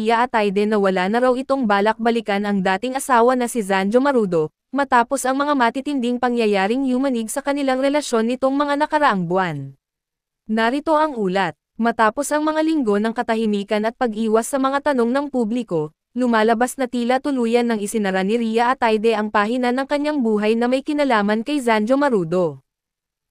Ria Ataide na wala na raw itong balak balikan ang dating asawa na si Zanjo Marudo, matapos ang mga matitinding pangyayaring yumanig sa kanilang relasyon nitong mga nakaraang buwan. Narito ang ulat. Matapos ang mga linggo ng katahimikan at pag-iwas sa mga tanong ng publiko, lumalabas na tila tuluyan ng isinara ni Ria Ataide ang pahina ng kanyang buhay na may kinalaman kay Zanjo Marudo.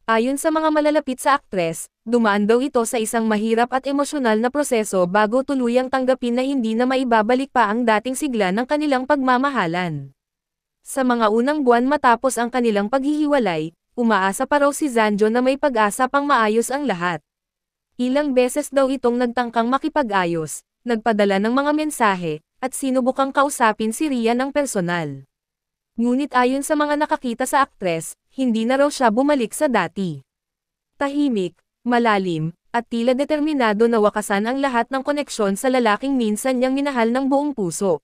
Ayon sa mga malalapit sa aktres, dumaan daw ito sa isang mahirap at emosyonal na proseso bago tuluyang tanggapin na hindi na maibabalik pa ang dating sigla ng kanilang pagmamahalan. Sa mga unang buwan matapos ang kanilang paghihiwalay, umaasa pa raw si Zanjo na may pag-asa pang maayos ang lahat. Ilang beses daw itong nagtangkang makipag-ayos, nagpadala ng mga mensahe, at sinubukang kausapin si Ria ng personal. Ngunit ayon sa mga nakakita sa aktres, hindi na raw siya bumalik sa dati. Tahimik, malalim, at tila determinado na wakasan ang lahat ng koneksyon sa lalaking minsan niyang minahal ng buong puso.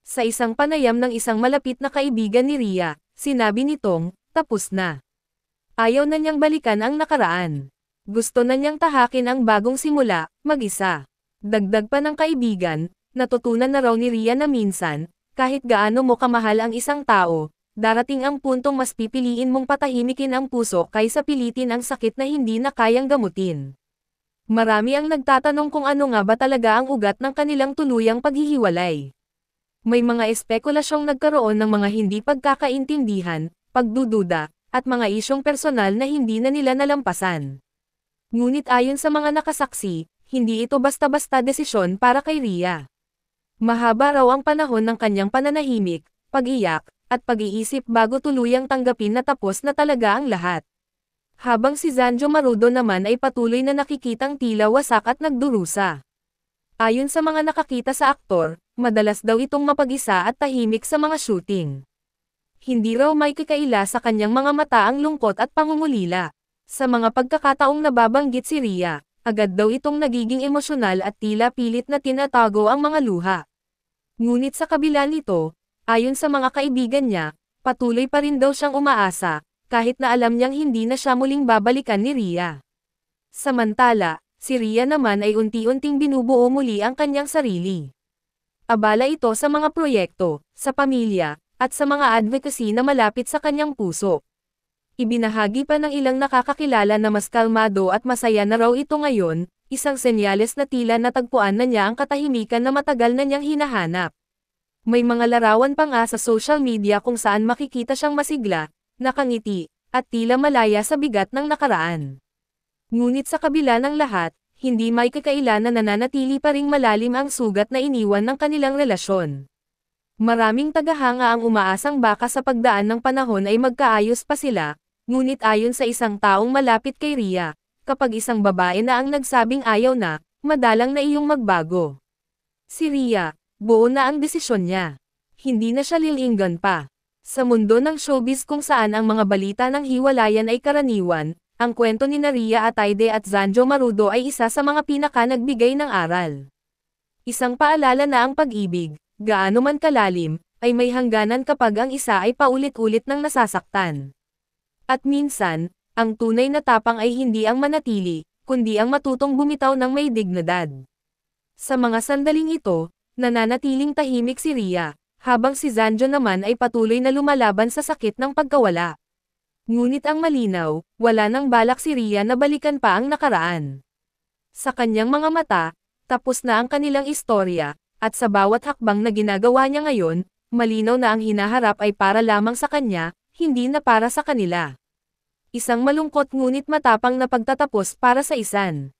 Sa isang panayam ng isang malapit na kaibigan ni Ria, sinabi nitong, tapos na. Ayaw na niyang balikan ang nakaraan. Gusto na niyang tahakin ang bagong simula, mag-isa. Dagdag pa ng kaibigan, natutunan na raw ni Ria na minsan, kahit gaano mo kamahal ang isang tao, darating ang puntong mas pipiliin mong patahimikin ang puso kaysa pilitin ang sakit na hindi na kayang gamutin. Marami ang nagtatanong kung ano nga ba talaga ang ugat ng kanilang tuluyang paghihiwalay. May mga espekulasyong nagkaroon ng mga hindi pagkakaintindihan, pagdududa, at mga isyong personal na hindi na nila nalampasan. Ngunit ayon sa mga nakasaksi, hindi ito basta-basta desisyon para kay Ria. Mahaba raw ang panahon ng kanyang pananahimik, pag-iyak, at pag-iisip bago tuluyang tanggapin na tapos na talaga ang lahat. Habang si Zanjo Marudo naman ay patuloy na nakikitang tila wasak at nagdurusa. Ayon sa mga nakakita sa aktor, madalas daw itong mapag-isa at tahimik sa mga shooting. Hindi raw may kakaila sa kanyang mga mata ang lungkot at pangungulila. Sa mga pagkakataong nababanggit si Ria, agad daw itong nagiging emosyonal at tila pilit na tinatago ang mga luha. Ngunit sa kabila nito, ayon sa mga kaibigan niya, patuloy pa rin daw siyang umaasa, kahit na alam niyang hindi na siya muling babalikan ni Ria. Samantala, si Ria naman ay unti-unting binubuo muli ang kanyang sarili. Abala ito sa mga proyekto, sa pamilya, at sa mga advocacy na malapit sa kanyang puso. Ibinahagi pa ng ilang nakakakilala na mas kalmado at masaya na raw ito ngayon, isang senyales na tila natagpuan na niya ang katahimikan na matagal na niyang hinahanap. May mga larawan pa nga sa social media kung saan makikita siyang masigla, nakangiti, at tila malaya sa bigat ng nakaraan. Ngunit sa kabila ng lahat, hindi may kakaila na nananatili pa ring malalim ang sugat na iniwan ng kanilang relasyon. Maraming tagahanga ang umaasang baka sa pagdaan ng panahon ay magkaayos pa sila, ngunit ayon sa isang taong malapit kay Ria, kapag isang babae na ang nagsabing ayaw na, madalang na iyong magbago. Si Ria, buo na ang desisyon niya. Hindi na siya lilinggan pa. Sa mundo ng showbiz kung saan ang mga balita ng hiwalayan ay karaniwan, ang kwento ni Ria Ataide at Zanjo Marudo ay isa sa mga pinaka nagbigay ng aral. Isang paalala na ang pag-ibig, gaano man kalalim, ay may hangganan kapag ang isa ay paulit-ulit nang nasasaktan. At minsan, ang tunay na tapang ay hindi ang manatili, kundi ang matutong bumitaw ng may dignidad. Sa mga sandaling ito, nananatiling tahimik si Ria, habang si Zanjo naman ay patuloy na lumalaban sa sakit ng pagkawala. Ngunit ang malinaw, wala nang balak si Ria na balikan pa ang nakaraan. Sa kanyang mga mata, tapos na ang kanilang istorya, at sa bawat hakbang na ginagawa niya ngayon, malinaw na ang hinaharap ay para lamang sa kanya, hindi na para sa kanila. Isang malungkot ngunit matapang na pagtatapos para sa isan.